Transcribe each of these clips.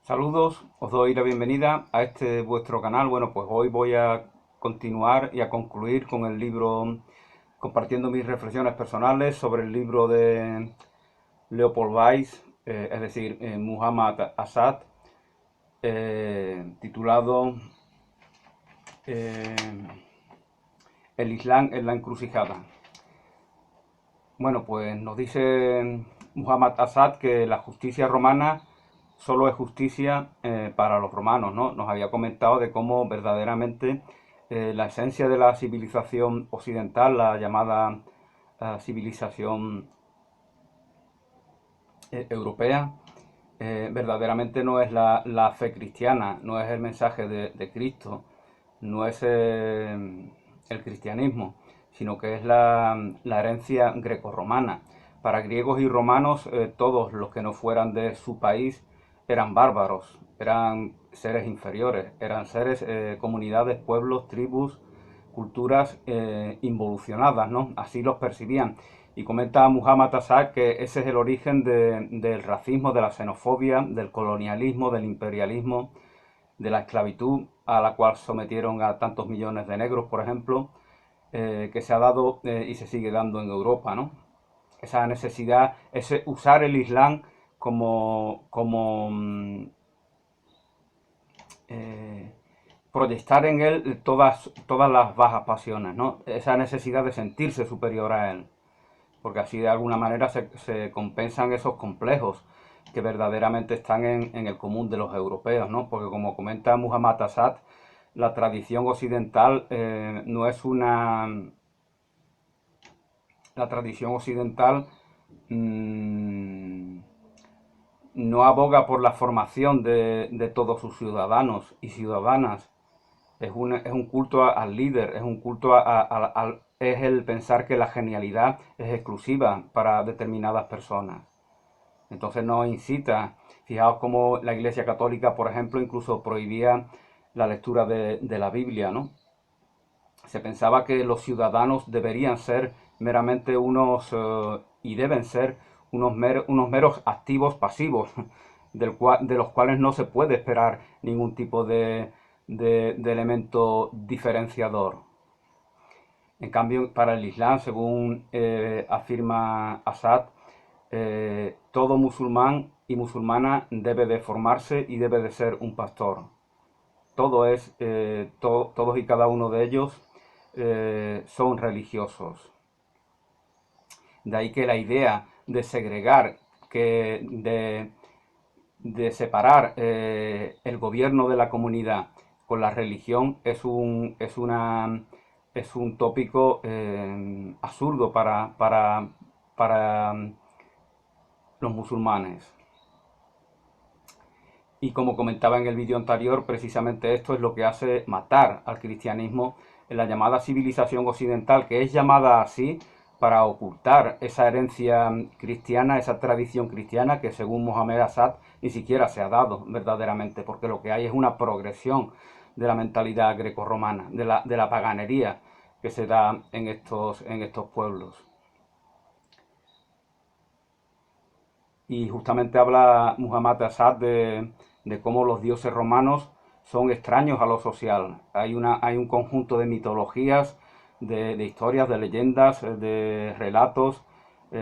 Saludos, os doy la bienvenida a este vuestro canal. Bueno, pues hoy voy a continuar y a concluir con el libro, compartiendo mis reflexiones personales sobre el libro de Leopold Weiss, es decir, Muhammad Asad, titulado eh, El Islam en la encrucijada. Bueno, pues nos dice Muhammad Asad que la justicia romana solo es justicia para los romanos, ¿no? Nos había comentado de cómo verdaderamente la esencia de la civilización occidental, la llamada civilización europea, verdaderamente no es la fe cristiana, no es el mensaje de Cristo, no es el cristianismo, sino que es la herencia grecorromana. Para griegos y romanos, todos los que no fueran de su país eran bárbaros, eran seres inferiores, eran seres, comunidades, pueblos, tribus, culturas involucionadas, ¿no? Así los percibían. Y comenta Muhammad Asad que ese es el origen del racismo, de la xenofobia, del colonialismo, del imperialismo, de la esclavitud a la cual sometieron a tantos millones de negros, por ejemplo, que se ha dado y se sigue dando en Europa, ¿no? Esa necesidad, ese usar el Islam como eh, proyectar en él todas las bajas pasiones, ¿no? Esa necesidad de sentirse superior a él, porque así de alguna manera se compensan esos complejos que verdaderamente están en el común de los europeos, ¿no? Porque como comenta Muhammad Asad, la tradición occidental no es una... La tradición occidental mmm, no aboga por la formación de todos sus ciudadanos y ciudadanas. Es un culto al líder, es un culto es el pensar que la genialidad es exclusiva para determinadas personas. Entonces no incita. Fijaos cómo la Iglesia Católica, por ejemplo, incluso prohibía la lectura de la Biblia, ¿no? Se pensaba que los ciudadanos deberían ser meramente y deben ser unos meros activos pasivos, de los cuales no se puede esperar ningún tipo de elemento diferenciador. En cambio, para el Islam, según afirma Assad, todo musulmán y musulmana debe de formarse y debe de ser un pastor. Todos y cada uno de ellos son religiosos. De ahí que la idea de segregar, de separar el gobierno de la comunidad con la religión es un tópico absurdo para los musulmanes. Y como comentaba en el vídeo anterior, precisamente esto es lo que hace matar al cristianismo en la llamada civilización occidental, que es llamada así para ocultar esa herencia cristiana, esa tradición cristiana que según Mohamed Assad ni siquiera se ha dado verdaderamente, porque lo que hay es una progresión de la mentalidad grecorromana, de la paganería que se da en estos pueblos. Y justamente habla Muhammad Assad de cómo los dioses romanos son extraños a lo social. Hay un conjunto de mitologías, de historias, de leyendas, de relatos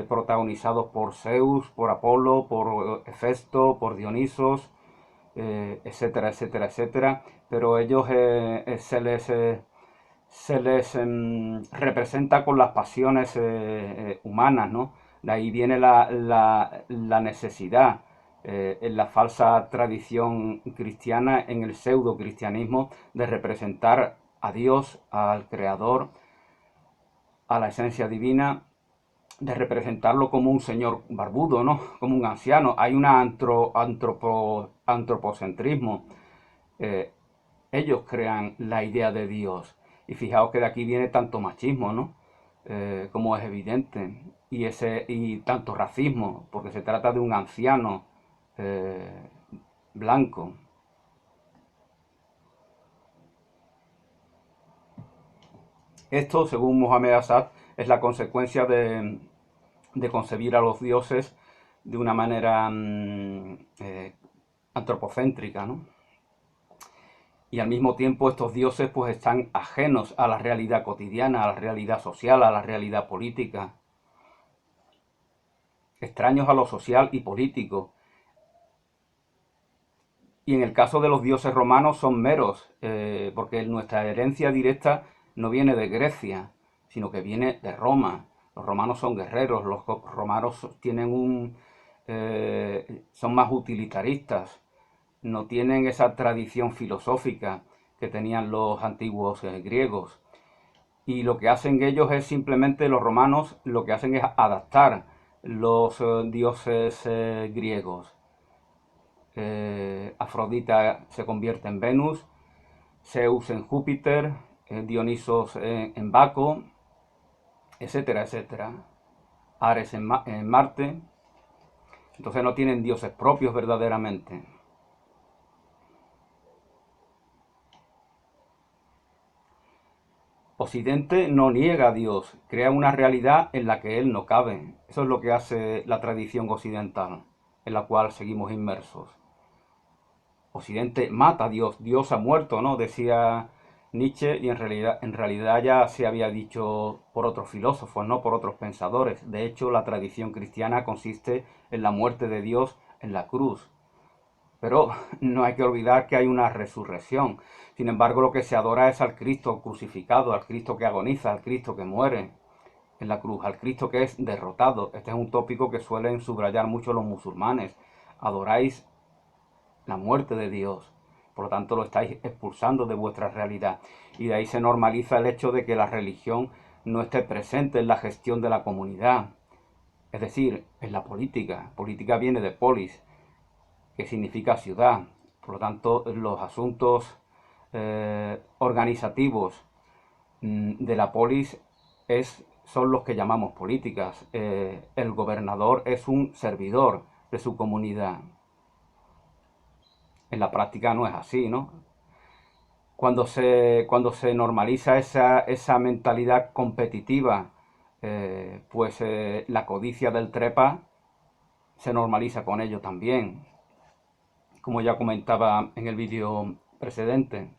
protagonizados por Zeus, por Apolo, por Hefesto, por Dionisos, etcétera, etcétera, etcétera. Pero ellos se les representa con las pasiones humanas, ¿no? De ahí viene la necesidad en la falsa tradición cristiana, en el pseudo cristianismo, de representar a Dios, al Creador, a la esencia divina, de representarlo como un señor barbudo, ¿no? Como un anciano. Hay un antropocentrismo. Eh, Ellos crean la idea de Dios. Y fijaos que de aquí viene tanto machismo, ¿no? Como es evidente. Y tanto racismo, porque se trata de un anciano eh, blanco. Esto, según Mohamed Assad, es la consecuencia de concebir a los dioses de una manera antropocéntrica, ¿no? Y al mismo tiempo estos dioses pues están ajenos a la realidad cotidiana, a la realidad social, a la realidad política, extraños a lo social y político. Y en el caso de los dioses romanos son meros, porque nuestra herencia directa no viene de Grecia, sino que viene de Roma. Los romanos son guerreros, los romanos son más utilitaristas, no tienen esa tradición filosófica que tenían los antiguos griegos. Y lo que hacen ellos es simplemente, los romanos, lo que hacen es adaptar los dioses griegos. Afrodita se convierte en Venus, Zeus en Júpiter, Dionisos en Baco, etcétera, etcétera. Ares en Marte. Entonces no tienen dioses propios verdaderamente. Occidente no niega a Dios, crea una realidad en la que Él no cabe. Eso es lo que hace la tradición occidental, en la cual seguimos inmersos. Occidente mata a Dios, Dios ha muerto, ¿no? Decía Nietzsche, y en realidad ya se había dicho por otros filósofos, no por otros pensadores. De hecho, la tradición cristiana consiste en la muerte de Dios en la cruz. Pero no hay que olvidar que hay una resurrección. Sin embargo, lo que se adora es al Cristo crucificado, al Cristo que agoniza, al Cristo que muere en la cruz, al Cristo que es derrotado. Este es un tópico que suelen subrayar mucho los musulmanes. Adoráis la muerte de Dios, por lo tanto lo estáis expulsando de vuestra realidad. Y de ahí se normaliza el hecho de que la religión no esté presente en la gestión de la comunidad, es decir, en la política. Política viene de polis, que significa ciudad. Por lo tanto, los asuntos organizativos de la polis son los que llamamos políticas. El gobernador es un servidor de su comunidad. En la práctica no es así, ¿no? Cuando se normaliza esa mentalidad competitiva, la codicia del trepa se normaliza con ello también, como ya comentaba en el vídeo precedente.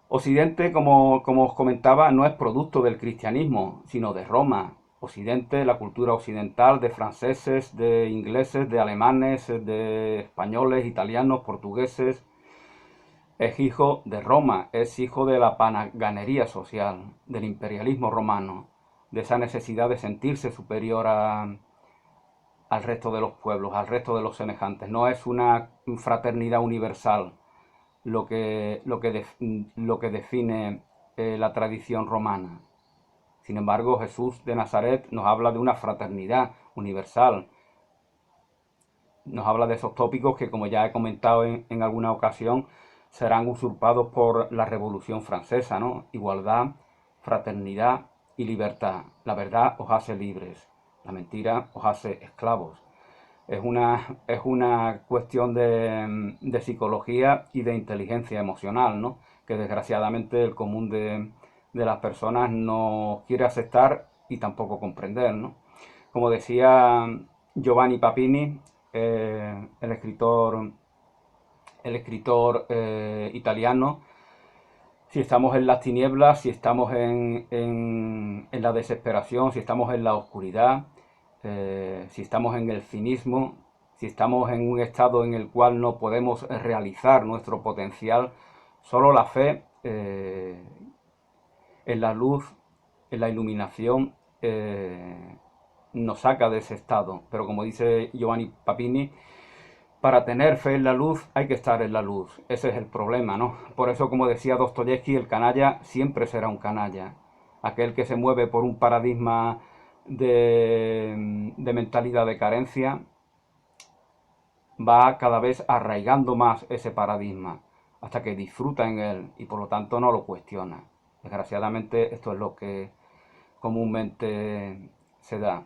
Occidente, como os comentaba, no es producto del cristianismo, sino de Roma. Occidente, la cultura occidental de franceses, de ingleses, de alemanes, de españoles, italianos, portugueses, es hijo de Roma, es hijo de la panaganería social, del imperialismo romano, de esa necesidad de sentirse superior al resto de los pueblos, al resto de los semejantes. No es una fraternidad universal lo que define la tradición romana. Sin embargo, Jesús de Nazaret nos habla de una fraternidad universal. Nos habla de esos tópicos que, como ya he comentado en alguna ocasión, serán usurpados por la Revolución Francesa, ¿no? Igualdad, fraternidad y libertad. La verdad os hace libres, la mentira os hace esclavos. Es una cuestión de psicología y de inteligencia emocional, ¿no? Que desgraciadamente el común de las personas no quiere aceptar y tampoco comprender, ¿no? Como decía Giovanni Papini, el escritor italiano, si estamos en las tinieblas, si estamos en la desesperación, si estamos en la oscuridad, si estamos en el cinismo, si estamos en un estado en el cual no podemos realizar nuestro potencial, solo la fe en la luz, en la iluminación, nos saca de ese estado. Pero como dice Giovanni Papini, para tener fe en la luz hay que estar en la luz. Ese es el problema, ¿no? Por eso, como decía Dostoyevsky, el canalla siempre será un canalla. Aquel que se mueve por un paradigma de mentalidad de carencia va cada vez arraigando más ese paradigma hasta que disfruta en él y por lo tanto no lo cuestiona. Desgraciadamente esto es lo que comúnmente se da.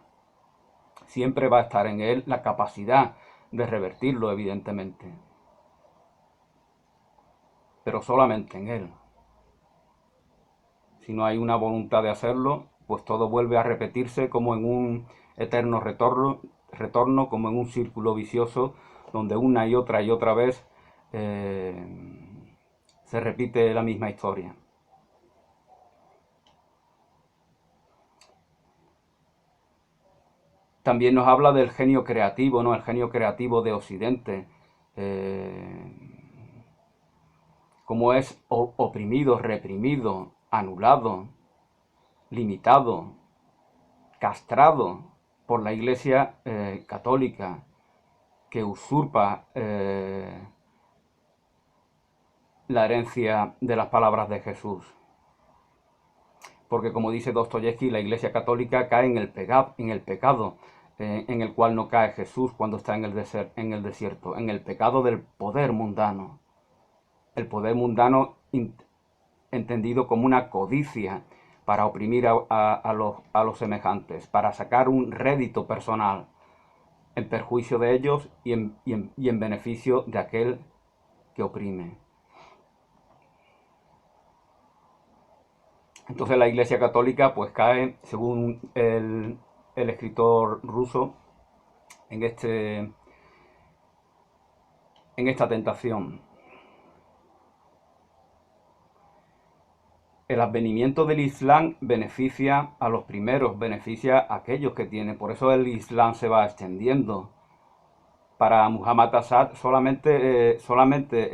Siempre va a estar en él la capacidad de revertirlo, evidentemente, pero solamente en él. Si no hay una voluntad de hacerlo, pues todo vuelve a repetirse como en un eterno retorno, como en un círculo vicioso, donde una y otra vez se repite la misma historia. También nos habla del genio creativo, ¿no? El genio creativo de Occidente, como es oprimido, reprimido, anulado, limitado, castrado por la Iglesia católica, que usurpa la herencia de las palabras de Jesús. Porque como dice Dostoyevsky, la Iglesia católica cae en el pecado en el cual no cae Jesús cuando está en el desierto, en el pecado del poder mundano. El poder mundano entendido como una codicia para oprimir a los semejantes, para sacar un rédito personal en perjuicio de ellos y en beneficio de aquel que oprime. Entonces la Iglesia Católica pues cae, según el escritor ruso, en esta tentación. El advenimiento del Islam beneficia a los primeros, beneficia a aquellos que tienen. Por eso el Islam se va extendiendo. Para Muhammad Assad solamente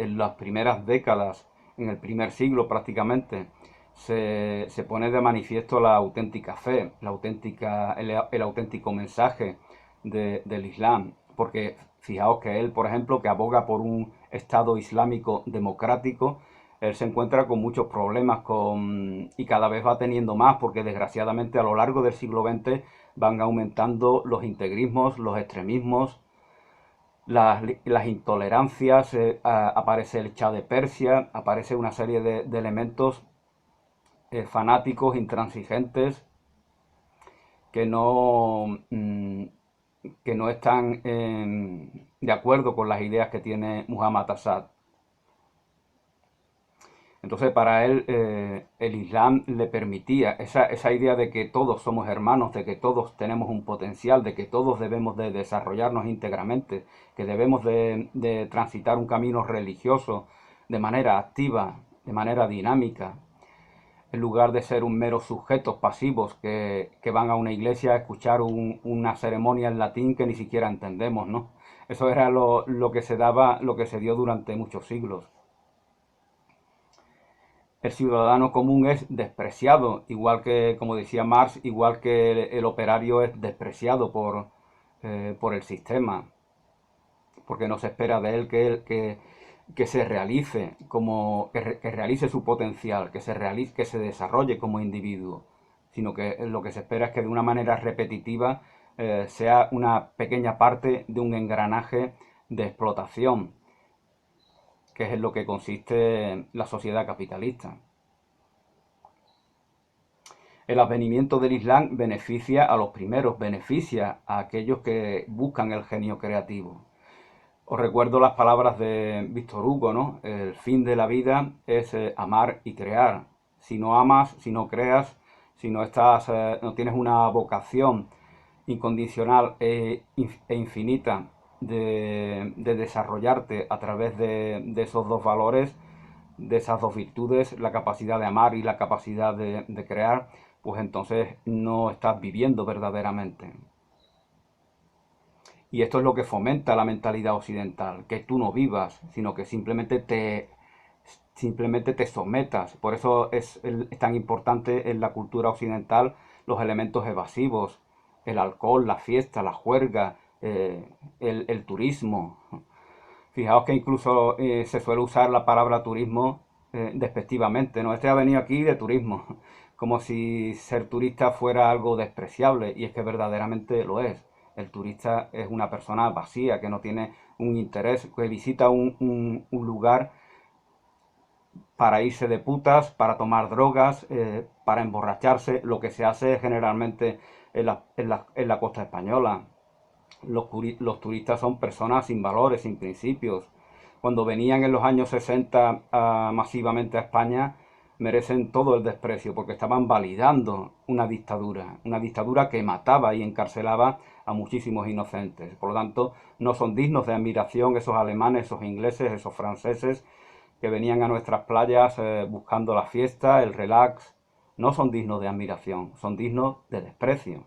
en las primeras décadas, en el primer siglo prácticamente, se pone de manifiesto la auténtica fe, el auténtico mensaje del Islam. Porque fijaos que él, por ejemplo, que aboga por un Estado islámico democrático, él se encuentra con muchos problemas y cada vez va teniendo más, porque desgraciadamente a lo largo del siglo XX van aumentando los integrismos, los extremismos, las intolerancias, aparece el Shah de Persia, aparece una serie de elementos fanáticos, intransigentes, que no están de acuerdo con las ideas que tiene Muhammad Assad. Entonces para él el Islam le permitía esa idea de que todos somos hermanos, de que todos tenemos un potencial, de que todos debemos de desarrollarnos íntegramente, que debemos de transitar un camino religioso de manera activa, de manera dinámica, en lugar de ser un meros sujetos pasivos que van a una iglesia a escuchar una ceremonia en latín que ni siquiera entendemos, ¿no? Eso era lo que se daba, lo que se dio durante muchos siglos. El ciudadano común es despreciado, igual que, como decía Marx, igual que el operario es despreciado por el sistema, porque no se espera de él que se realice, que realice su potencial, que se desarrolle como individuo, sino que lo que se espera es que de una manera repetitiva sea una pequeña parte de un engranaje de explotación, que es en lo que consiste la sociedad capitalista. El advenimiento del Islam beneficia a los primeros, beneficia a aquellos que buscan el genio creativo. Os recuerdo las palabras de Víctor Hugo, ¿no? El fin de la vida es amar y crear. Si no amas, si no creas, si no tienes una vocación incondicional e infinita de desarrollarte a través de esos dos valores, de esas dos virtudes, la capacidad de amar y la capacidad de crear, pues entonces no estás viviendo verdaderamente. Y esto es lo que fomenta la mentalidad occidental, que tú no vivas, sino que simplemente te sometas. Por eso es tan importante en la cultura occidental los elementos evasivos, el alcohol, la fiesta, la juerga, el turismo. Fijaos que incluso se suele usar la palabra turismo despectivamente, ¿no? Este ha venido aquí de turismo, como si ser turista fuera algo despreciable, y es que verdaderamente lo es. El turista es una persona vacía, que no tiene un interés, que visita un lugar para irse de putas, para tomar drogas, para emborracharse, lo que se hace generalmente en la costa española. Los turistas son personas sin valores, sin principios. Cuando venían en los años 60 masivamente a España, merecen todo el desprecio porque estaban validando una dictadura que mataba y encarcelaba a muchísimos inocentes. Por lo tanto, no son dignos de admiración esos alemanes, esos ingleses, esos franceses que venían a nuestras playas buscando la fiesta, el relax. No son dignos de admiración, son dignos de desprecio.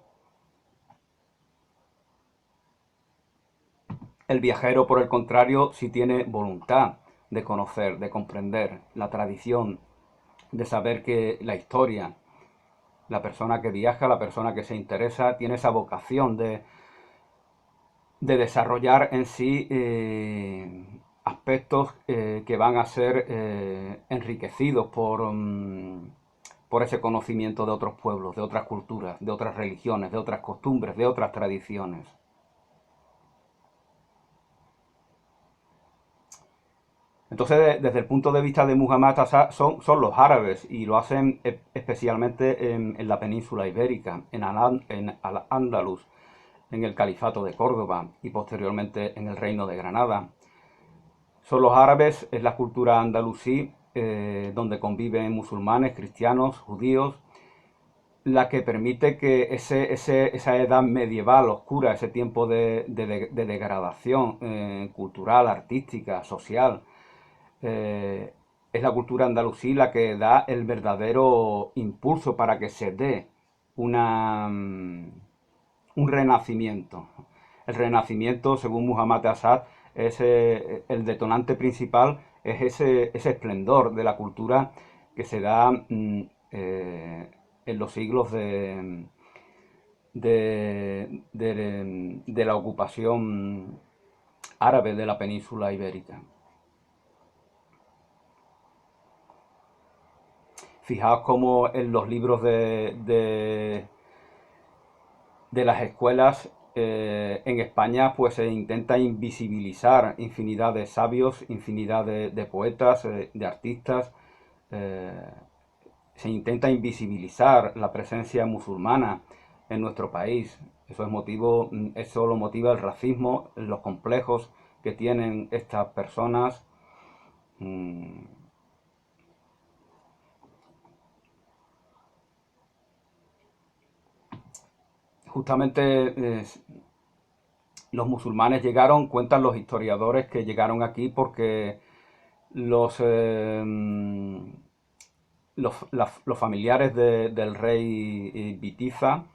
El viajero, por el contrario, sí tiene voluntad de conocer, de comprender la tradición, de saber que la historia, la persona que viaja, la persona que se interesa, tiene esa vocación de desarrollar en sí aspectos que van a ser enriquecidos por ese conocimiento de otros pueblos, de otras culturas, de otras religiones, de otras costumbres, de otras tradiciones. Entonces, desde el punto de vista de Muhammad Assad, son los árabes y lo hacen especialmente en la península ibérica, en Al-Ándalus, en el Califato de Córdoba y posteriormente en el Reino de Granada. Son los árabes, es la cultura andalusí, donde conviven musulmanes, cristianos, judíos, la que permite que esa edad medieval oscura, ese tiempo de degradación cultural, artística, social, es la cultura andalusí la que da el verdadero impulso para que se dé un renacimiento. El renacimiento, según Muhammad Assad, es el detonante principal, es ese esplendor de la cultura que se da en los siglos de la ocupación árabe de la península ibérica. Fijaos cómo en los libros de las escuelas en España pues se intenta invisibilizar infinidad de sabios, infinidad de poetas, de artistas, eh, se intenta invisibilizar la presencia musulmana en nuestro país. Eso lo motiva el racismo, los complejos que tienen estas personas. Justamente los musulmanes llegaron, cuentan los historiadores que llegaron aquí porque los, eh, los familiares del rey Bitiza,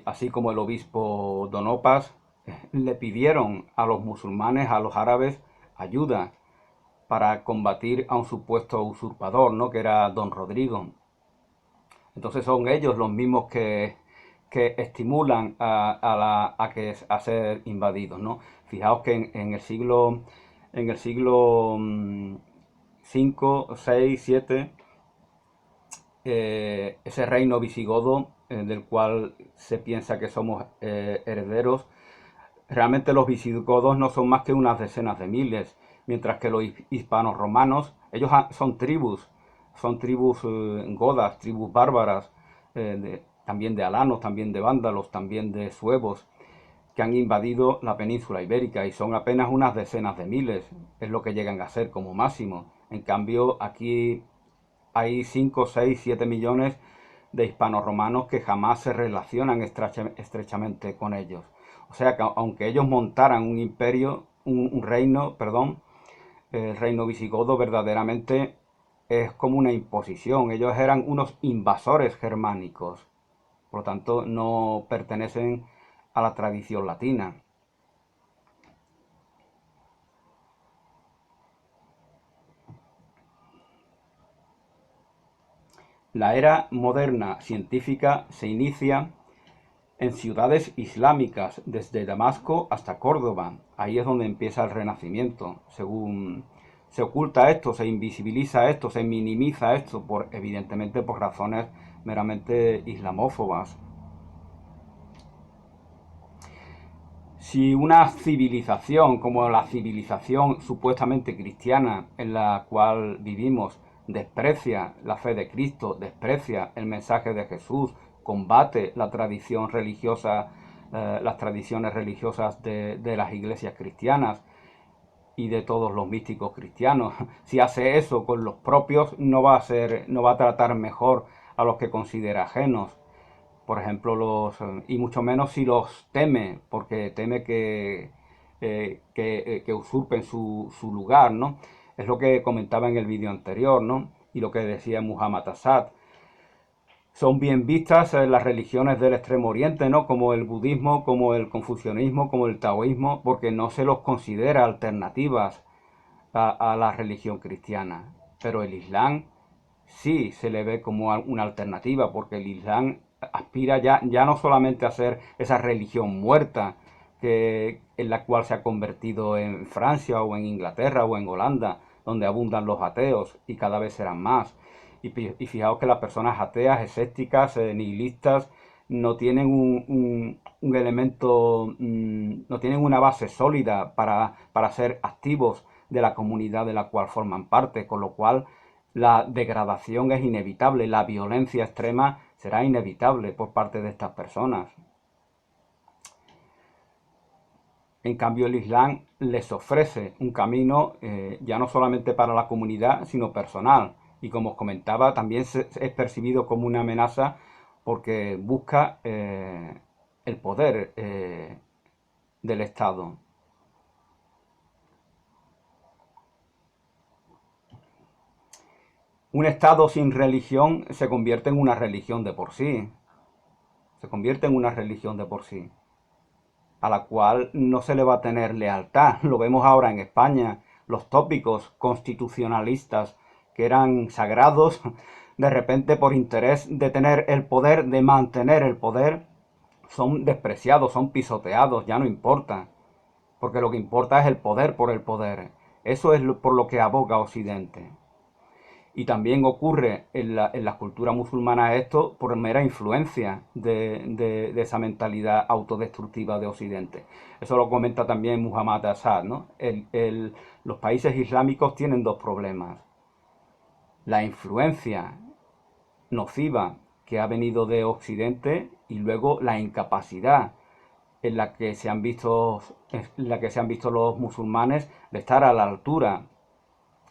así como el obispo Donopas, le pidieron a los musulmanes, a los árabes, ayuda para combatir a un supuesto usurpador, ¿no? Que era Don Rodrigo. Entonces son ellos los mismos que estimulan a ser invadidos, ¿no? Fijaos que en el siglo 5, 6, 7, ese reino visigodo del cual se piensa que somos herederos, realmente los visigodos no son más que unas decenas de miles, mientras que los hispanos romanos, ellos son tribus godas, tribus bárbaras, también de alanos, también de vándalos, también de suevos, que han invadido la península ibérica y son apenas unas decenas de miles, es lo que llegan a ser como máximo. En cambio, aquí hay 5, 6, 7 millones de hispanos romanos que jamás se relacionan estrechamente con ellos. O sea que aunque ellos montaran un imperio, un reino, perdón, el reino visigodo verdaderamente es como una imposición. Ellos eran unos invasores germánicos, por lo tanto no pertenecen a la tradición latina. La era moderna científica se inicia en ciudades islámicas, desde Damasco hasta Córdoba. Ahí es donde empieza el Renacimiento. Según se oculta esto, se invisibiliza esto, se minimiza esto, evidentemente por razones meramente islamófobas. Si una civilización como la civilización supuestamente cristiana en la cual vivimos desprecia la fe de Cristo, desprecia el mensaje de Jesús, combate la tradición religiosa, las tradiciones religiosas de las iglesias cristianas y de todos los místicos cristianos, si hace eso con los propios, no va a tratar mejor a los que considera ajenos, por ejemplo, y mucho menos si los teme, porque teme que usurpen su lugar, ¿no? Es lo que comentaba en el vídeo anterior, ¿no? Y lo que decía Muhammad Assad. Son bien vistas las religiones del Extremo Oriente, ¿no? Como el budismo, como el confucianismo, como el taoísmo, porque no se los considera alternativas a la religión cristiana. Pero el Islam sí se le ve como una alternativa, porque el Islam aspira ya no solamente a ser esa religión muerta en la cual se ha convertido en Francia o en Inglaterra o en Holanda, donde abundan los ateos y cada vez serán más. Y fijaos que las personas ateas, escépticas, nihilistas, no tienen un elemento, no tienen una base sólida para ser activos de la comunidad de la cual forman parte, con lo cual la degradación es inevitable, la violencia extrema será inevitable por parte de estas personas. En cambio, el Islam les ofrece un camino ya no solamente para la comunidad, sino personal. Y como os comentaba, también es percibido como una amenaza porque busca el poder del Estado. Un Estado sin religión se convierte en una religión de por sí. Se convierte en una religión de por sí, a la cual no se le va a tener lealtad. Lo vemos ahora en España, los tópicos constitucionalistas que eran sagrados, de repente por interés de tener el poder, de mantener el poder, son despreciados, son pisoteados, ya no importa, porque lo que importa es el poder por el poder. Eso es por lo que aboga Occidente. Y también ocurre en la cultura musulmana esto por mera influencia de esa mentalidad autodestructiva de Occidente. Eso lo comenta también Muhammad Assad, ¿no? Los países islámicos tienen dos problemas. La influencia nociva que ha venido de Occidente y luego la incapacidad en la que se han visto los musulmanes de estar a la altura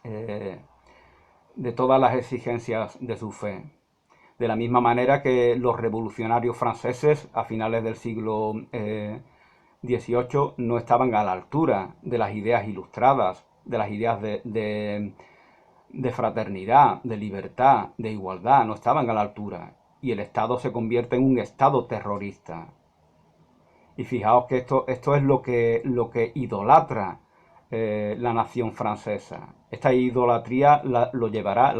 eh, de todas las exigencias de su fe. De la misma manera que los revolucionarios franceses a finales del siglo XVIII no estaban a la altura de las ideas ilustradas, de las ideas de fraternidad, de libertad, de igualdad, no estaban a la altura. Y el Estado se convierte en un Estado terrorista. Y fijaos que esto es lo que idolatra la nación francesa. Esta idolatría la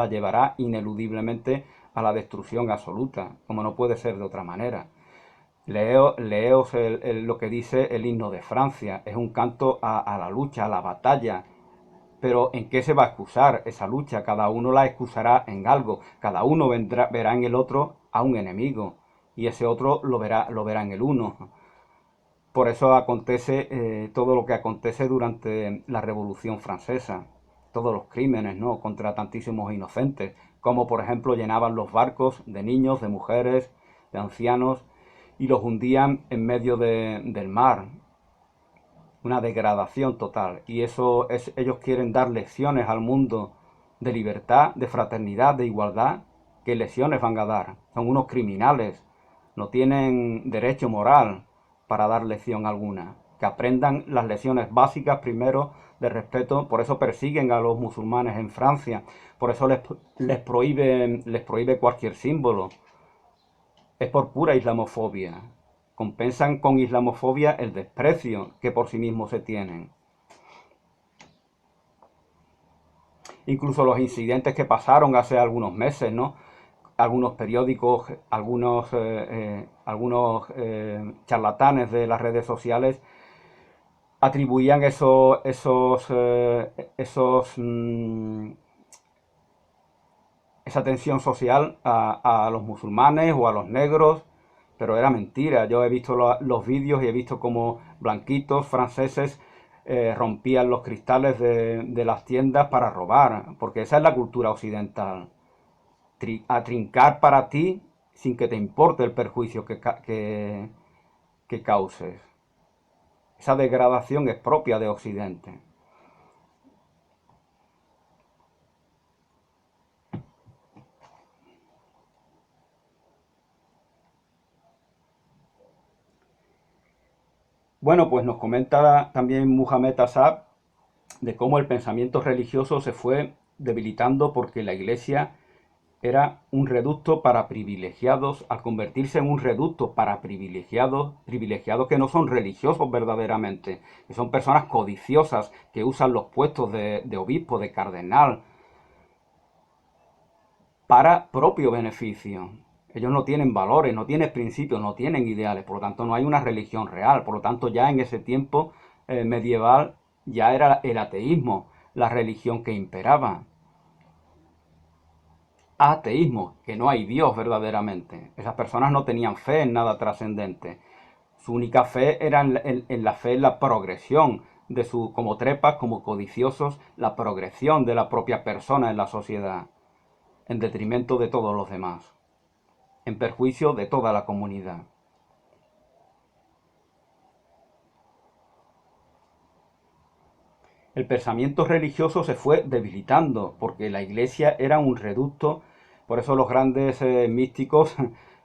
llevará ineludiblemente a la destrucción absoluta, como no puede ser de otra manera. Leos lo que dice el himno de Francia. Es un canto a la lucha, a la batalla. Pero ¿en qué se va a excusar esa lucha? Cada uno la excusará en algo. Cada uno verá en el otro a un enemigo. Y ese otro lo verá en el uno. Por eso acontece todo lo que acontece durante la Revolución Francesa, todos los crímenes, ¿no?, contra tantísimos inocentes, como por ejemplo llenaban los barcos de niños, de mujeres, de ancianos y los hundían en medio del mar. Una degradación total. Y ellos quieren dar lecciones al mundo de libertad, de fraternidad, de igualdad. ¿Qué lecciones van a dar? Son unos criminales. No tienen derecho moral para dar lección alguna. Que aprendan las lecciones básicas primero de respeto. Por eso persiguen a los musulmanes en Francia. Por eso les prohíbe cualquier símbolo. Es por pura islamofobia. Compensan con islamofobia el desprecio que por sí mismos se tienen. Incluso los incidentes que pasaron hace algunos meses, ¿no? Algunos periódicos, algunos charlatanes de las redes sociales atribuían esa tensión social a los musulmanes o a los negros, pero era mentira. Yo he visto los vídeos y he visto como blanquitos franceses rompían los cristales de las tiendas para robar, porque esa es la cultura occidental. A trincar para ti sin que te importe el perjuicio que causes. Esa degradación es propia de Occidente. Bueno, pues nos comenta también Muhammad Asad de cómo el pensamiento religioso se fue debilitando porque la Iglesia era un reducto para privilegiados, al convertirse en un reducto para privilegiados que no son religiosos verdaderamente, que son personas codiciosas que usan los puestos de obispo, de cardenal, para propio beneficio. Ellos no tienen valores, no tienen principios, no tienen ideales, por lo tanto no hay una religión real, por lo tanto ya en ese tiempo medieval ya era el ateísmo la religión que imperaba. Ateísmo, que no hay Dios verdaderamente. Esas personas no tenían fe en nada trascendente. Su única fe era en la fe en la progresión de su, como trepas, como codiciosos, la progresión de la propia persona en la sociedad, en detrimento de todos los demás, en perjuicio de toda la comunidad. El pensamiento religioso se fue debilitando porque la iglesia era un reducto, por eso los grandes místicos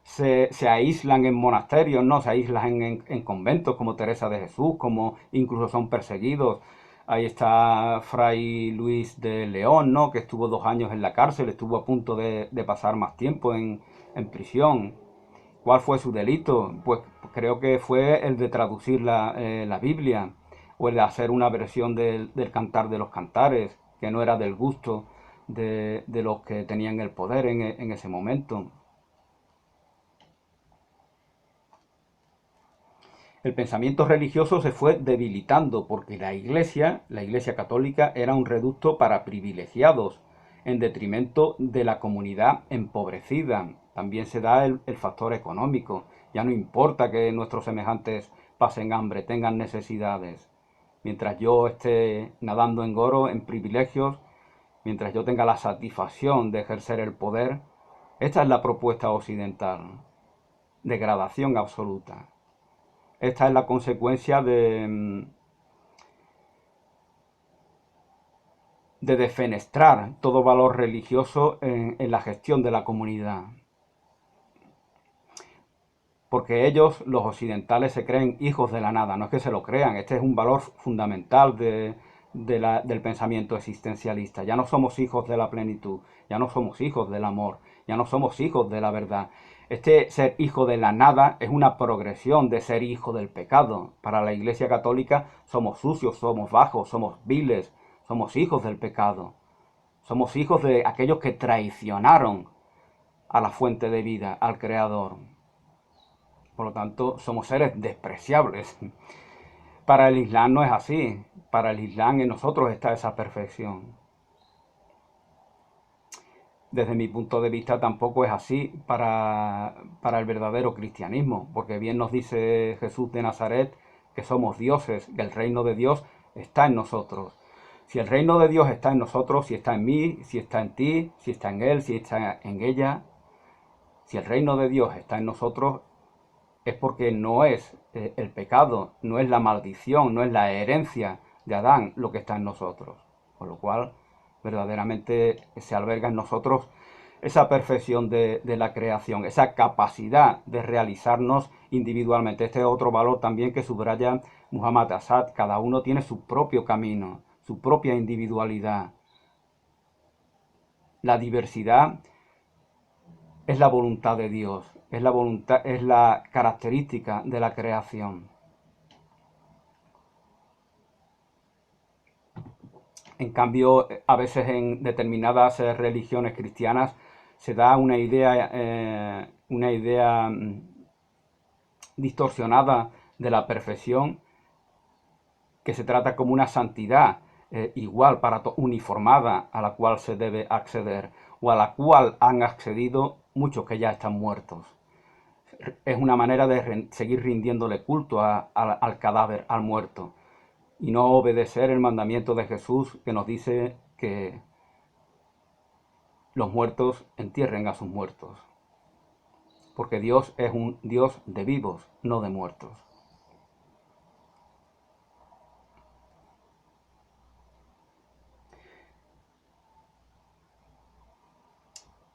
se aíslan en monasterios, ¿no? Se aíslan en conventos como Teresa de Jesús, como incluso son perseguidos. Ahí está Fray Luis de León, ¿no? Que estuvo 2 años en la cárcel, estuvo a punto de pasar más tiempo en prisión. ¿Cuál fue su delito? Pues creo que fue el de traducir la Biblia o el de hacer una versión del Cantar de los Cantares, que no era del gusto de los que tenían el poder en ese momento. El pensamiento religioso se fue debilitando porque la Iglesia católica, era un reducto para privilegiados, en detrimento de la comunidad empobrecida. También se da el factor económico. Ya no importa que nuestros semejantes pasen hambre, tengan necesidades. Mientras yo esté nadando en oro, en privilegios, mientras yo tenga la satisfacción de ejercer el poder, esta es la propuesta occidental. Degradación absoluta. Esta es la consecuencia de defenestrar todo valor religioso en la gestión de la comunidad. Porque ellos, los occidentales, se creen hijos de la nada, no es que se lo crean, este es un valor fundamental del pensamiento existencialista. Ya no somos hijos de la plenitud, ya no somos hijos del amor, ya no somos hijos de la verdad. Este ser hijo de la nada es una progresión de ser hijo del pecado. Para la Iglesia Católica somos sucios, somos bajos, somos viles, somos hijos del pecado. Somos hijos de aquellos que traicionaron a la fuente de vida, al Creador. Por lo tanto, somos seres despreciables. Para el Islam no es así. Para el Islam en nosotros está esa perfección. Desde mi punto de vista tampoco es así para el verdadero cristianismo, porque bien nos dice Jesús de Nazaret que somos dioses, que el reino de Dios está en nosotros. Si el reino de Dios está en nosotros, si está en mí, si está en ti, si está en él, si está en ella, si el reino de Dios está en nosotros, es porque no es el pecado, no es la maldición, no es la herencia de Adán lo que está en nosotros. Con lo cual, verdaderamente se alberga en nosotros esa perfección de la creación, esa capacidad de realizarnos individualmente. Este es otro valor también que subraya Muhammad Asad. Cada uno tiene su propio camino, su propia individualidad. La diversidad es la voluntad de Dios, es la voluntad, es la característica de la creación. En cambio, a veces en determinadas religiones cristianas se da una idea distorsionada de la perfección, que se trata como una santidad igual, uniformada, a la cual se debe acceder, o a la cual han accedido muchos que ya están muertos. Es una manera de seguir rindiéndole culto al cadáver, al muerto, y no obedecer el mandamiento de Jesús, que nos dice que los muertos entierren a sus muertos, porque Dios es un Dios de vivos, no de muertos.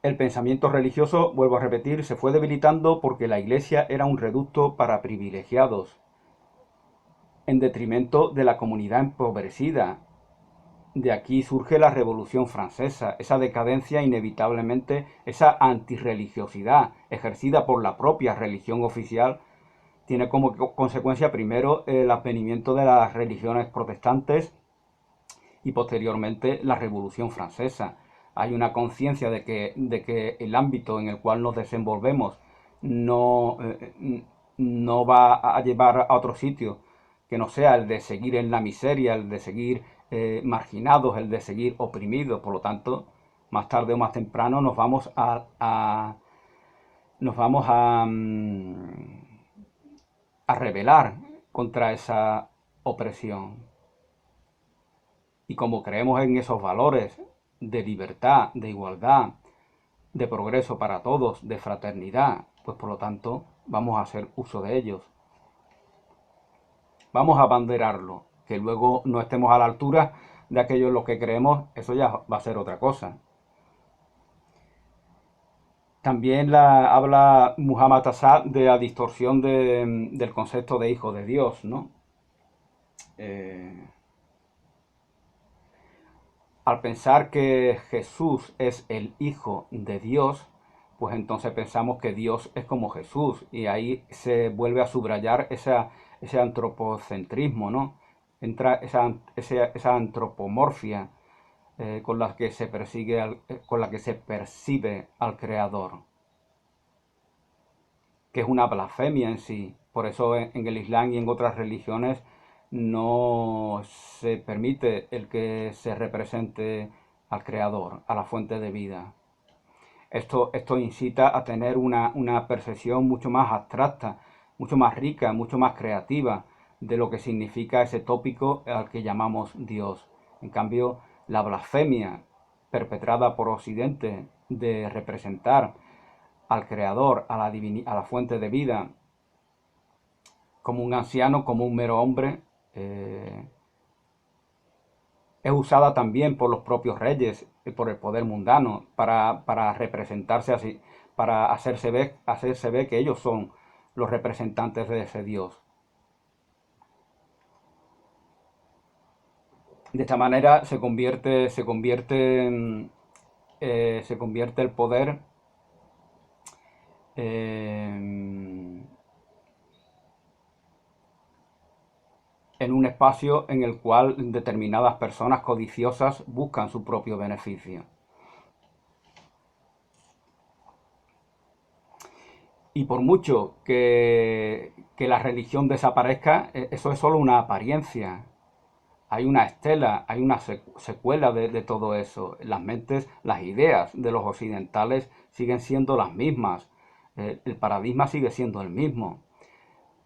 El pensamiento religioso, vuelvo a repetir, se fue debilitando porque la Iglesia era un reducto para privilegiados, en detrimento de la comunidad empobrecida. De aquí surge la Revolución Francesa, esa decadencia inevitablemente, esa antirreligiosidad ejercida por la propia religión oficial, tiene como consecuencia primero el advenimiento de las religiones protestantes y posteriormente la Revolución Francesa. Hay una conciencia de que el ámbito en el cual nos desenvolvemos no, no va a llevar a otro sitio que no sea el de seguir en la miseria, el de seguir marginados, el de seguir oprimidos. Por lo tanto, más tarde o más temprano nos vamos a rebelar contra esa opresión. Y como creemos en esos valores de libertad, de igualdad, de progreso para todos, de fraternidad, pues por lo tanto vamos a hacer uso de ellos. Vamos a abanderarlo. Que luego no estemos a la altura de aquello en lo que creemos, eso ya va a ser otra cosa. También habla Muhammad Assad de la distorsión del concepto de hijo de Dios, ¿no? Al pensar que Jesús es el Hijo de Dios, pues entonces pensamos que Dios es como Jesús y ahí se vuelve a subrayar ese antropocentrismo, ¿no? Entra esa antropomorfia con la que se con la que se percibe al Creador, que es una blasfemia en sí. Por eso en el Islam y en otras religiones no se permite el que se represente al Creador, a la fuente de vida. Esto incita a tener una percepción mucho más abstracta, mucho más rica, mucho más creativa de lo que significa ese tópico al que llamamos Dios. En cambio, la blasfemia perpetrada por Occidente de representar al Creador, a la fuente de vida, como un anciano, como un mero hombre, es usada también por los propios reyes, por el poder mundano, para representarse así, para hacerse ver que ellos son los representantes de ese Dios. De esta manera se convierte el poder en un espacio en el cual determinadas personas codiciosas buscan su propio beneficio. Y por mucho que la religión desaparezca, eso es solo una apariencia. Hay una estela, hay una secuela de todo eso. Las mentes, las ideas de los occidentales siguen siendo las mismas. El paradigma sigue siendo el mismo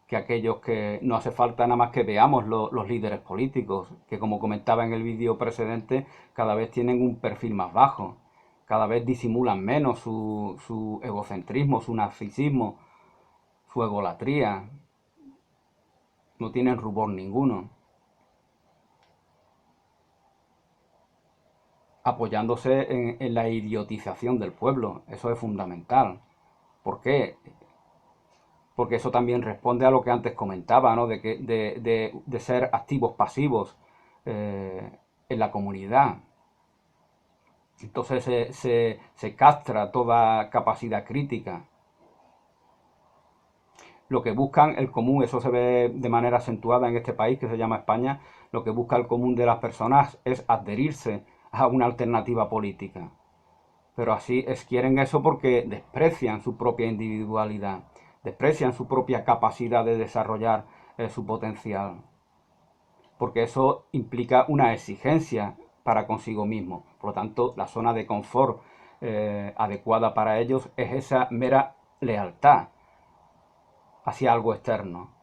que aquellos que no hace falta nada más que veamos los líderes políticos, que como comentaba en el vídeo precedente, cada vez tienen un perfil más bajo, cada vez disimulan menos su egocentrismo, su narcisismo, su egolatría, no tienen rubor ninguno, apoyándose en la idiotización del pueblo. Eso es fundamental. ¿Por qué? Porque eso también responde a lo que antes comentaba, ¿no? De ser activos pasivos en la comunidad. Entonces se castra toda capacidad crítica. Lo que buscan el común, eso se ve de manera acentuada en este país que se llama España, lo que busca el común de las personas es adherirse a una alternativa política. Pero quieren eso porque desprecian su propia individualidad, desprecian su propia capacidad de desarrollar su potencial. Porque eso implica una exigencia para consigo mismo. Por lo tanto, la zona de confort adecuada para ellos es esa mera lealtad hacia algo externo,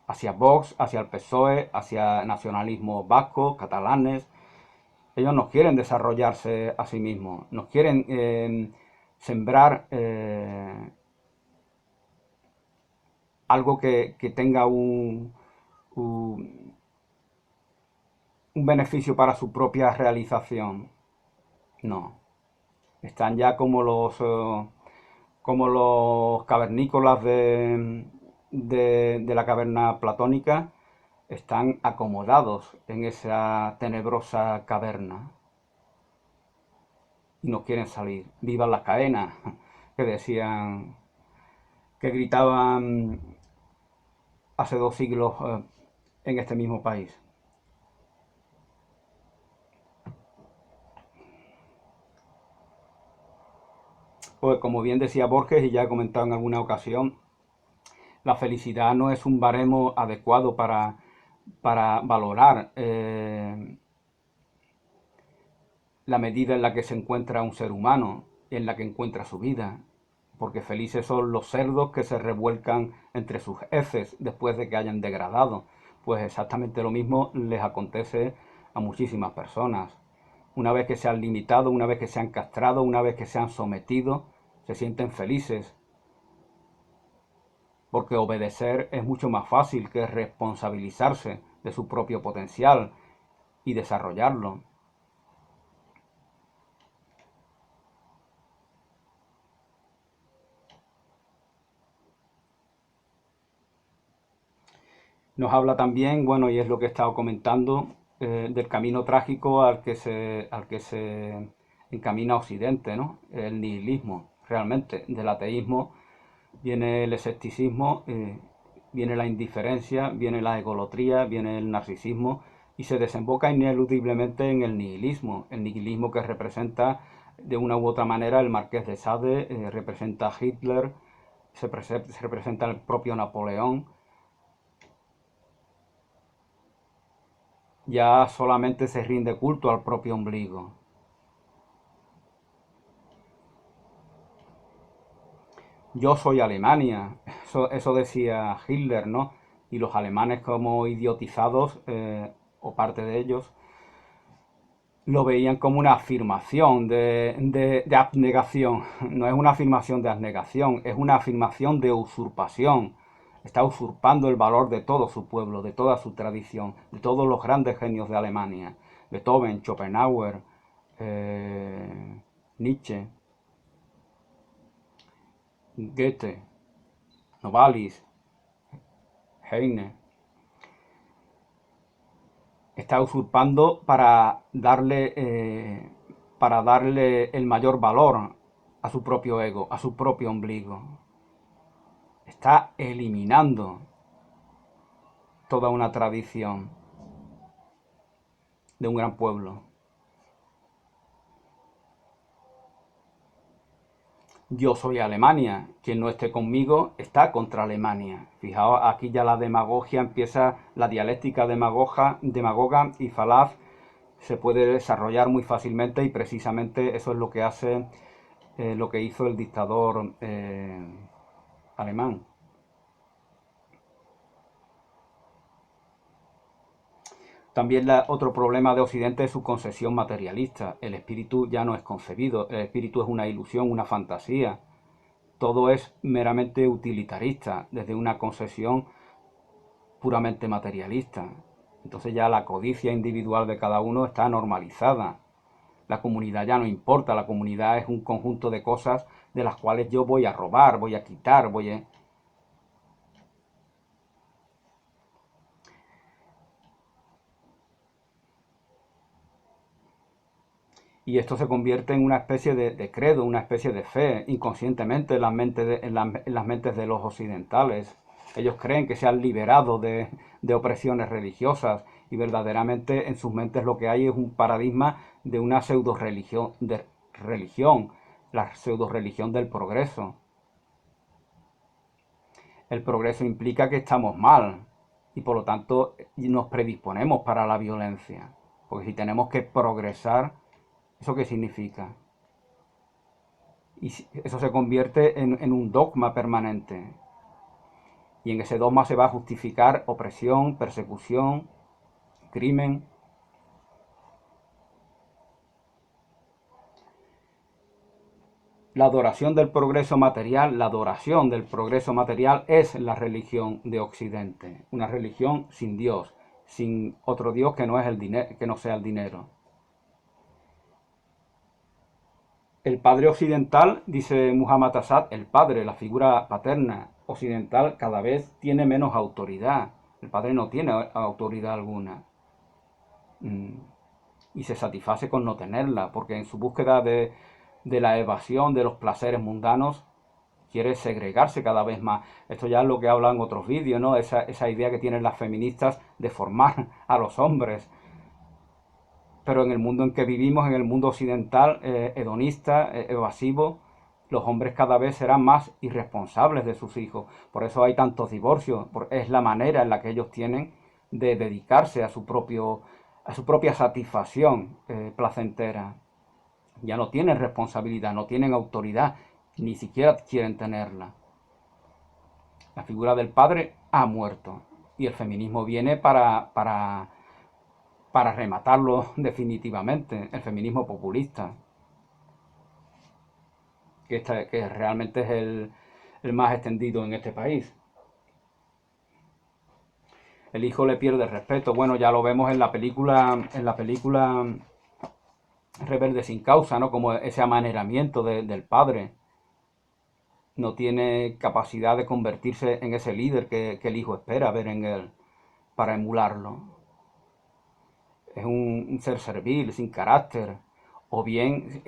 hacia Vox, hacia el PSOE, hacia nacionalismo vasco, catalanes. Ellos no quieren desarrollarse a sí mismos, nos quieren sembrar algo que tenga un beneficio para su propia realización. No. Están ya como los cavernícolas de la caverna platónica, están acomodados en esa tenebrosa caverna y no quieren salir. Vivan las cadenas, que decían, que gritaban hace 2 siglos en este mismo país. Pues como bien decía Borges, y ya he comentado en alguna ocasión, la felicidad no es un baremo adecuado para valorar la medida en la que se encuentra un ser humano, en la que encuentra su vida. Porque felices son los cerdos que se revuelcan entre sus heces después de que hayan degradado. Pues exactamente lo mismo les acontece a muchísimas personas. Una vez que se han limitado, una vez que se han castrado, una vez que se han sometido, se sienten felices. Porque obedecer es mucho más fácil que responsabilizarse de su propio potencial y desarrollarlo. Nos habla también, bueno, y es lo que he estado comentando, del camino trágico al que se encamina Occidente, ¿no? El nihilismo, realmente. Del ateísmo viene el escepticismo, viene la indiferencia, viene la egolotría, viene el narcisismo y se desemboca ineludiblemente en el nihilismo que representa de una u otra manera el Marqués de Sade, representa a Hitler, se representa el propio Napoleón. Ya solamente se rinde culto al propio ombligo. Yo soy Alemania, eso decía Hitler, ¿no? Y los alemanes como idiotizados, o parte de ellos, lo veían como una afirmación de abnegación. No es una afirmación de abnegación, es una afirmación de usurpación. Está usurpando el valor de todo su pueblo, de toda su tradición, de todos los grandes genios de Alemania. Beethoven, Schopenhauer, Nietzsche, Goethe, Novalis, Heine. Está usurpando para darle el mayor valor a su propio ego, a su propio ombligo. Está eliminando toda una tradición de un gran pueblo. Yo soy Alemania, quien no esté conmigo está contra Alemania. Fijaos, aquí ya la demagogia empieza, la dialéctica demagoga y falaz se puede desarrollar muy fácilmente y precisamente eso es lo que hace, lo que hizo el dictador alemán. También otro problema de Occidente es su concesión materialista. El espíritu ya no es concebido, el espíritu es una ilusión, una fantasía. Todo es meramente utilitarista, desde una concesión puramente materialista. Entonces ya la codicia individual de cada uno está normalizada. La comunidad ya no importa, la comunidad es un conjunto de cosas de las cuales yo voy a robar, voy a quitar, voy a... Y esto se convierte en una especie de credo, una especie de fe, inconscientemente en las mentes de los occidentales. Ellos creen que se han liberado de opresiones religiosas y verdaderamente en sus mentes lo que hay es un paradigma de una pseudo religión, la pseudo religión del progreso. El progreso implica que estamos mal y por lo tanto nos predisponemos para la violencia. Porque si tenemos que progresar, ¿eso qué significa? Y eso se convierte en un dogma permanente. Y en ese dogma se va a justificar opresión, persecución, crimen. La adoración del progreso material es la religión de Occidente, una religión sin Dios, sin otro Dios que no es el dinero, que no sea el dinero. El padre occidental, dice Muhammad Assad, el padre, la figura paterna occidental cada vez tiene menos autoridad. El padre no tiene autoridad alguna. Y se satisface con no tenerla, porque en su búsqueda de la evasión de los placeres mundanos quiere segregarse cada vez más. Esto ya es lo que hablan en otros vídeos, ¿no? Esa idea que tienen las feministas de formar a los hombres. Pero en el mundo en que vivimos, en el mundo occidental, hedonista, evasivo, los hombres cada vez serán más irresponsables de sus hijos. Por eso hay tantos divorcios. Es la manera en la que ellos tienen de dedicarse a su propia satisfacción placentera. Ya no tienen responsabilidad, no tienen autoridad, ni siquiera quieren tenerla. La figura del padre ha muerto y el feminismo viene para rematarlo definitivamente, el feminismo populista, que realmente es el más extendido en este país. El hijo le pierde respeto. Bueno, ya lo vemos en la película Rebelde sin causa, ¿no? Como ese amaneramiento del padre. No tiene capacidad de convertirse en ese líder que el hijo espera ver en él para emularlo. Es un ser servil, sin carácter. O bien,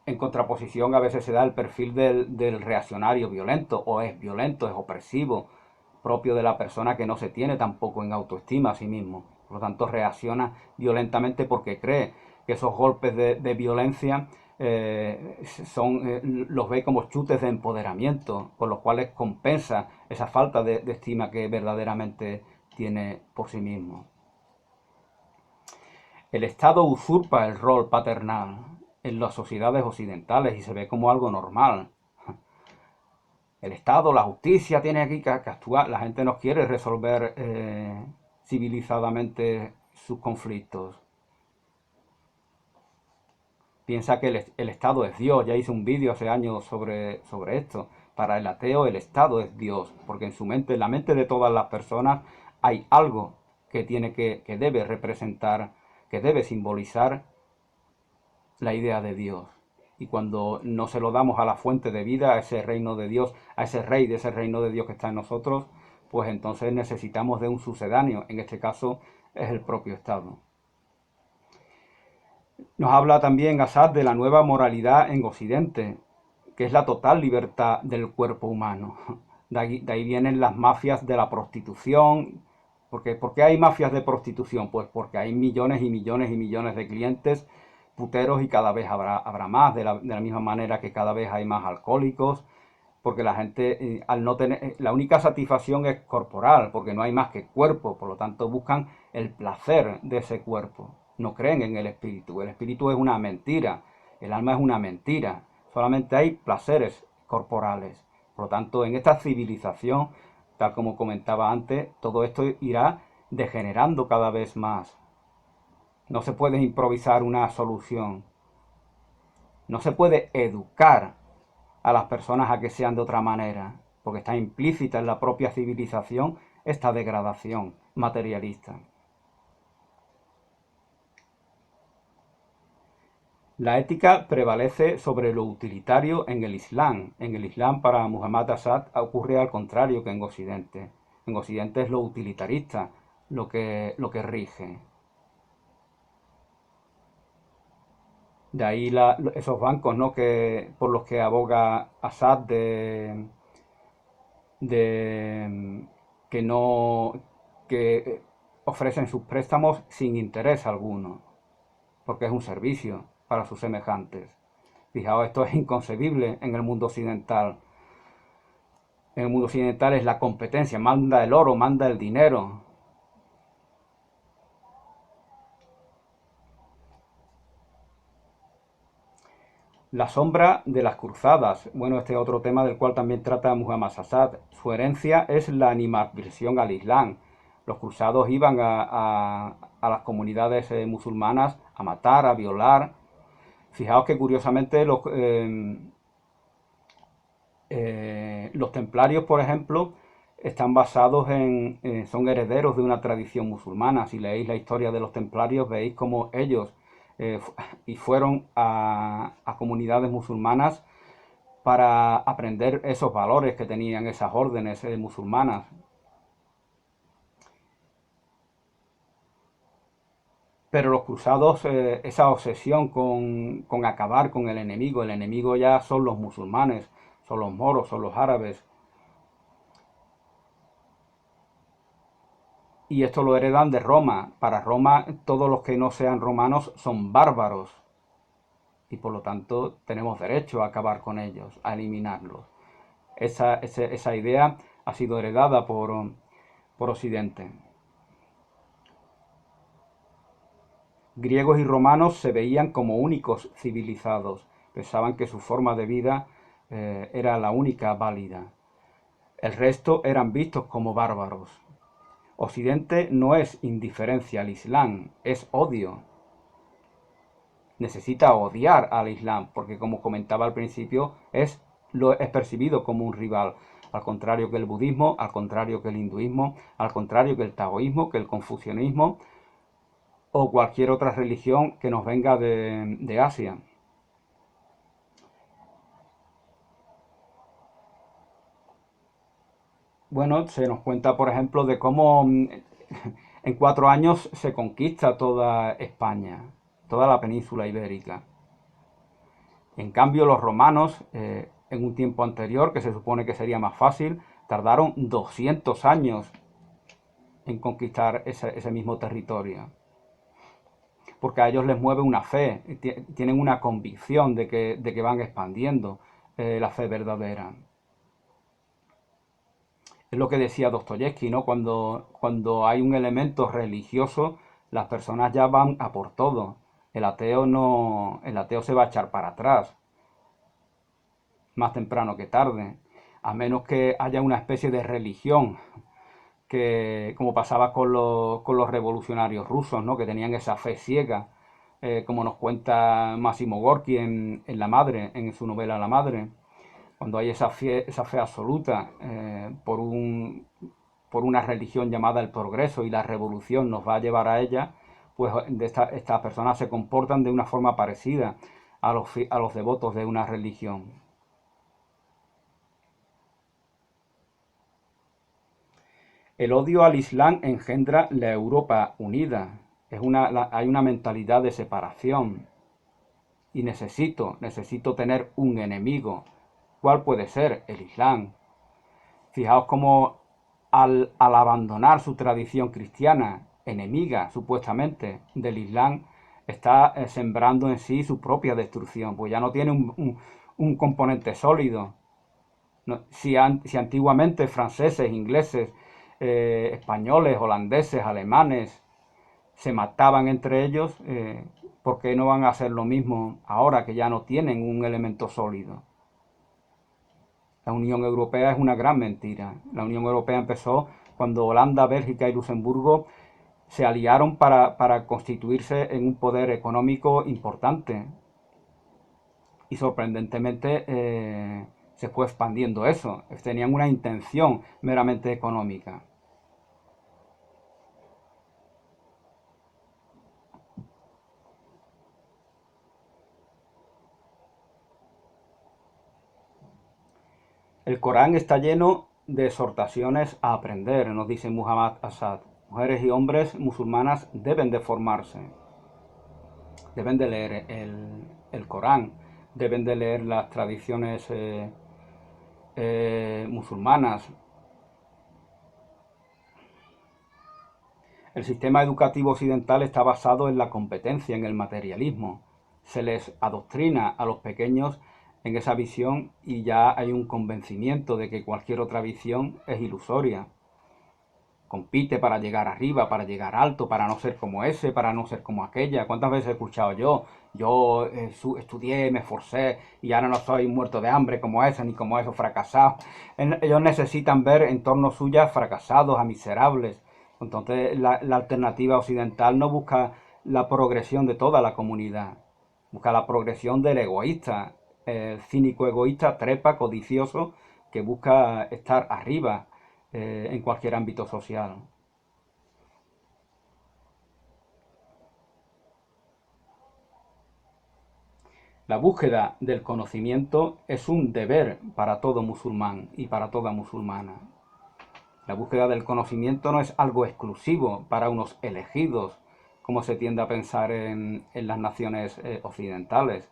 en contraposición, a veces se da el perfil del reaccionario violento, o es violento, es opresivo, propio de la persona que no se tiene tampoco en autoestima a sí mismo. Por lo tanto, reacciona violentamente porque cree que esos golpes de violencia los ve como chutes de empoderamiento, con los cuales compensa esa falta de estima que verdaderamente tiene por sí mismo. El Estado usurpa el rol paternal en las sociedades occidentales y se ve como algo normal. El Estado, la justicia tiene aquí que actuar. La gente no quiere resolver civilizadamente sus conflictos. Piensa que el Estado es Dios. Ya hice un vídeo hace años sobre esto. Para el ateo el Estado es Dios, porque en su mente, en la mente de todas las personas, hay algo que debe representar, que debe simbolizar la idea de Dios. Y cuando no se lo damos a la fuente de vida, a ese reino de Dios, a ese rey de ese reino de Dios que está en nosotros, pues entonces necesitamos de un sucedáneo. En este caso es el propio Estado. Nos habla también Assad de la nueva moralidad en Occidente, que es la total libertad del cuerpo humano. De ahí vienen las mafias de la prostitución. ¿Por qué hay mafias de prostitución? Pues porque hay millones y millones y millones de clientes puteros y cada vez habrá más, de la misma manera que cada vez hay más alcohólicos, porque la gente al no tener, la única satisfacción es corporal, porque no hay más que cuerpo, por lo tanto buscan el placer de ese cuerpo, no creen en el espíritu es una mentira, el alma es una mentira, solamente hay placeres corporales, por lo tanto en esta civilización, tal como comentaba antes, todo esto irá degenerando cada vez más. No se puede improvisar una solución. No se puede educar a las personas a que sean de otra manera, porque está implícita en la propia civilización esta degradación materialista. La ética prevalece sobre lo utilitario en el Islam. En el Islam, para Muhammad Assad, ocurre al contrario que en Occidente. En Occidente es lo utilitarista lo que rige. De ahí esos bancos, ¿no?, por los que aboga Assad de que no que ofrecen sus préstamos sin interés alguno, porque es un servicio para sus semejantes. Fijaos, esto es inconcebible en el mundo occidental. En el mundo occidental es la competencia, manda el oro, manda el dinero. La sombra de las cruzadas. Bueno, este es otro tema del cual también trata Muhammad Assad. Su herencia es la animadversión al Islam. Los cruzados iban a las comunidades musulmanas a matar, a violar. Fijaos que curiosamente los templarios, por ejemplo, están basados son herederos de una tradición musulmana. Si leéis la historia de los templarios, veis cómo ellos fueron a comunidades musulmanas para aprender esos valores que tenían esas órdenes musulmanas. Pero los cruzados, esa obsesión con acabar con el enemigo ya son los musulmanes, son los moros, son los árabes. Y esto lo heredan de Roma. Para Roma, todos los que no sean romanos son bárbaros. Y por lo tanto, tenemos derecho a acabar con ellos, a eliminarlos. Esa idea ha sido heredada por Occidente. Griegos y romanos se veían como únicos civilizados. Pensaban que su forma de vida era la única válida. El resto eran vistos como bárbaros. Occidente no es indiferencia al Islam, es odio. Necesita odiar al Islam, porque como comentaba al principio, es percibido como un rival. Al contrario que el budismo, al contrario que el hinduismo, al contrario que el taoísmo, que el confucianismo o cualquier otra religión que nos venga de Asia. Bueno, se nos cuenta, por ejemplo, de cómo en 4 años se conquista toda España, toda la península ibérica. En cambio, los romanos, en un tiempo anterior, que se supone que sería más fácil, tardaron 200 años en conquistar ese mismo territorio. Porque a ellos les mueve una fe, tienen una convicción de que van expandiendo la fe verdadera. Es lo que decía Dostoyevsky, ¿no? Cuando hay un elemento religioso, las personas ya van a por todo. El ateo no, el ateo se va a echar para atrás, más temprano que tarde, a menos que haya una especie de religión que, como pasaba con los revolucionarios rusos, ¿no? Que tenían esa fe ciega, como nos cuenta Máximo Gorki en La Madre, en su novela La Madre, cuando hay esa fe absoluta por una religión llamada el progreso y la revolución nos va a llevar a ella, pues estas personas se comportan de una forma parecida a los devotos de una religión. El odio al Islam engendra la Europa unida. Hay una mentalidad de separación. Y necesito tener un enemigo. ¿Cuál puede ser? El Islam. Fijaos cómo al abandonar su tradición cristiana, enemiga supuestamente del Islam, está sembrando en sí su propia destrucción, pues ya no tiene un componente sólido. No, si antiguamente franceses, ingleses, españoles, holandeses, alemanes se mataban entre ellos, ¿por qué no van a hacer lo mismo ahora que ya no tienen un elemento sólido? La Unión Europea es una gran mentira. La Unión Europea empezó cuando Holanda, Bélgica y Luxemburgo se aliaron para constituirse en un poder económico importante. Y sorprendentemente se fue expandiendo eso. Tenían una intención meramente económica. El Corán está lleno de exhortaciones a aprender, nos dice Muhammad Asad. Mujeres y hombres musulmanas deben de formarse, deben de leer el Corán, deben de leer las tradiciones musulmanas. El sistema educativo occidental está basado en la competencia, en el materialismo. Se les adoctrina a los pequeños en esa visión y ya hay un convencimiento de que cualquier otra visión es ilusoria. Compite para llegar arriba, para llegar alto, para no ser como ese, para no ser como aquella. ¿Cuántas veces he escuchado yo? Yo estudié, me esforcé y ahora no soy muerto de hambre como ese, ni como esos fracasados. Ellos necesitan ver entornos suyos fracasados, a miserables. Entonces la alternativa occidental no busca la progresión de toda la comunidad, busca la progresión del egoísta, el cínico egoísta, trepa, codicioso, que busca estar arriba en cualquier ámbito social. La búsqueda del conocimiento es un deber para todo musulmán y para toda musulmana. La búsqueda del conocimiento no es algo exclusivo para unos elegidos, como se tiende a pensar en las naciones occidentales.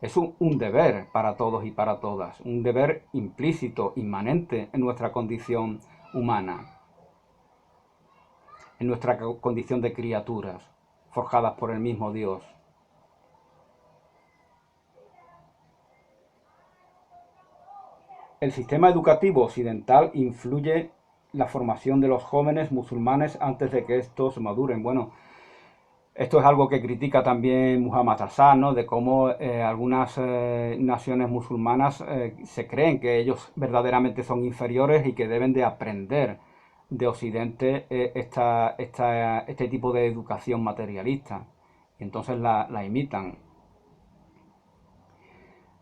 Es un deber para todos y para todas, un deber implícito, inmanente en nuestra condición humana, en nuestra condición de criaturas, forjadas por el mismo Dios. El sistema educativo occidental influye la formación de los jóvenes musulmanes antes de que estos maduren. Bueno, esto es algo que critica también Muhammad Hasan, ¿no? De cómo algunas naciones musulmanas se creen que ellos verdaderamente son inferiores y que deben de aprender de Occidente este tipo de educación materialista. Y entonces la imitan.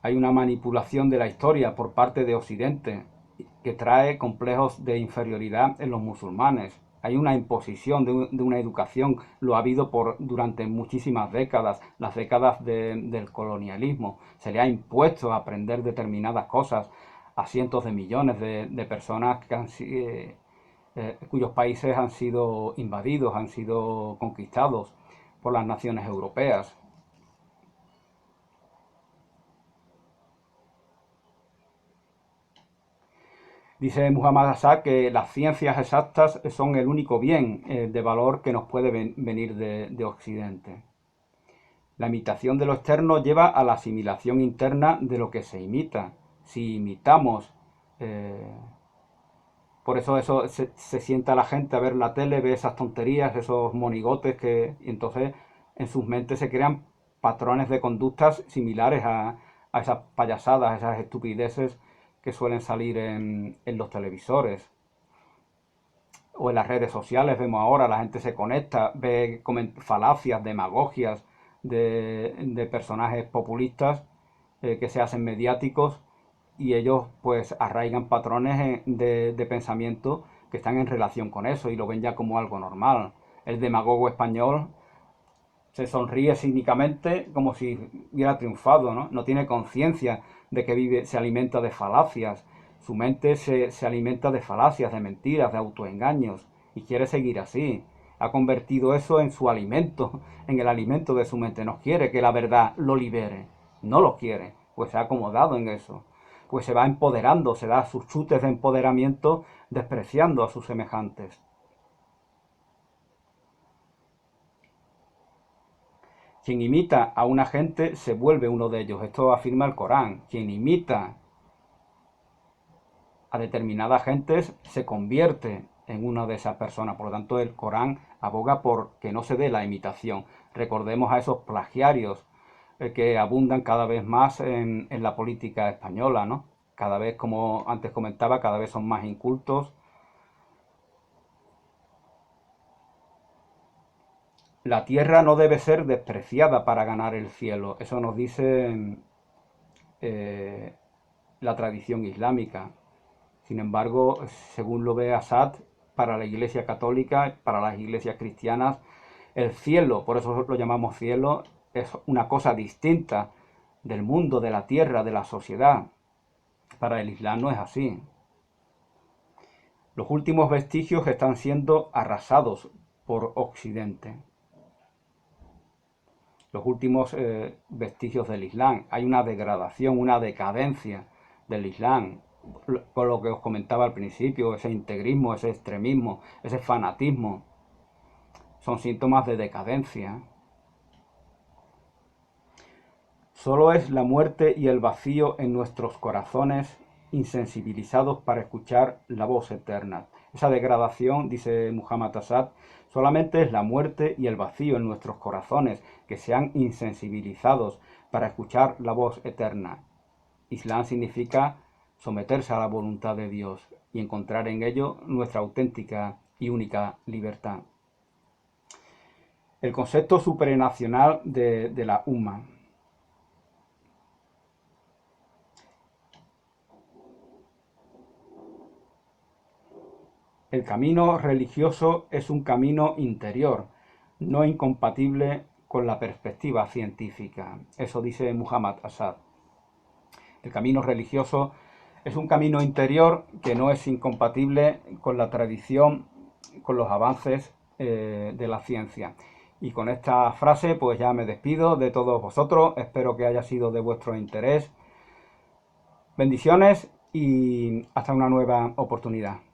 Hay una manipulación de la historia por parte de Occidente que trae complejos de inferioridad en los musulmanes. Hay una imposición de una educación, lo ha habido durante muchísimas décadas, las décadas del colonialismo. Se le ha impuesto a aprender determinadas cosas a cientos de millones de personas cuyos países han sido invadidos, han sido conquistados por las naciones europeas. Dice Muhammad Hasan que las ciencias exactas son el único bien de valor que nos puede venir de Occidente. La imitación de lo externo lleva a la asimilación interna de lo que se imita. Si imitamos, por eso se sienta la gente a ver la tele, ve esas tonterías, esos monigotes y entonces en sus mentes se crean patrones de conductas similares a esas payasadas, esas estupideces que suelen salir en los televisores o en las redes sociales. Vemos ahora, la gente se conecta, ve falacias, demagogias de personajes populistas que se hacen mediáticos, y ellos pues arraigan patrones de pensamiento que están en relación con eso y lo ven ya como algo normal. El demagogo español se sonríe cínicamente como si hubiera triunfado, ¿no? No tiene conciencia de que se alimenta de falacias. Su mente se alimenta de falacias, de mentiras, de autoengaños, y quiere seguir así. Ha convertido eso en su alimento, en el alimento de su mente. No quiere que la verdad lo libere, no lo quiere, pues se ha acomodado en eso. Pues se va empoderando, se da sus chutes de empoderamiento despreciando a sus semejantes. Quien imita a una gente se vuelve uno de ellos. Esto afirma el Corán. Quien imita a determinadas gentes se convierte en una de esas personas. Por lo tanto, el Corán aboga por que no se dé la imitación. Recordemos a esos plagiarios que abundan cada vez más en la política española, ¿no? Cada vez, como antes comentaba, cada vez son más incultos. La tierra no debe ser despreciada para ganar el cielo. Eso nos dice eh, la tradición islámica. Sin embargo, según lo ve Assad, para la Iglesia católica, para las iglesias cristianas, el cielo, por eso lo llamamos cielo, es una cosa distinta del mundo, de la tierra, de la sociedad. Para el Islam no es así. Los últimos vestigios están siendo arrasados por Occidente. Los últimos vestigios del Islam. Hay una degradación, una decadencia del Islam. Con lo que os comentaba al principio, ese integrismo, ese extremismo, ese fanatismo, son síntomas de decadencia. Solo es la muerte y el vacío en nuestros corazones insensibilizados para escuchar la voz eterna. Esa degradación, dice Muhammad Hasan, solamente es la muerte y el vacío en nuestros corazones que se han insensibilizados para escuchar la voz eterna. Islam significa someterse a la voluntad de Dios y encontrar en ello nuestra auténtica y única libertad. El concepto supranacional de la Umma. El camino religioso es un camino interior, no incompatible con la perspectiva científica. Eso dice Muhammad Hasan. El camino religioso es un camino interior que no es incompatible con la tradición, con los avances de la ciencia. Y con esta frase pues ya me despido de todos vosotros, espero que haya sido de vuestro interés. Bendiciones y hasta una nueva oportunidad.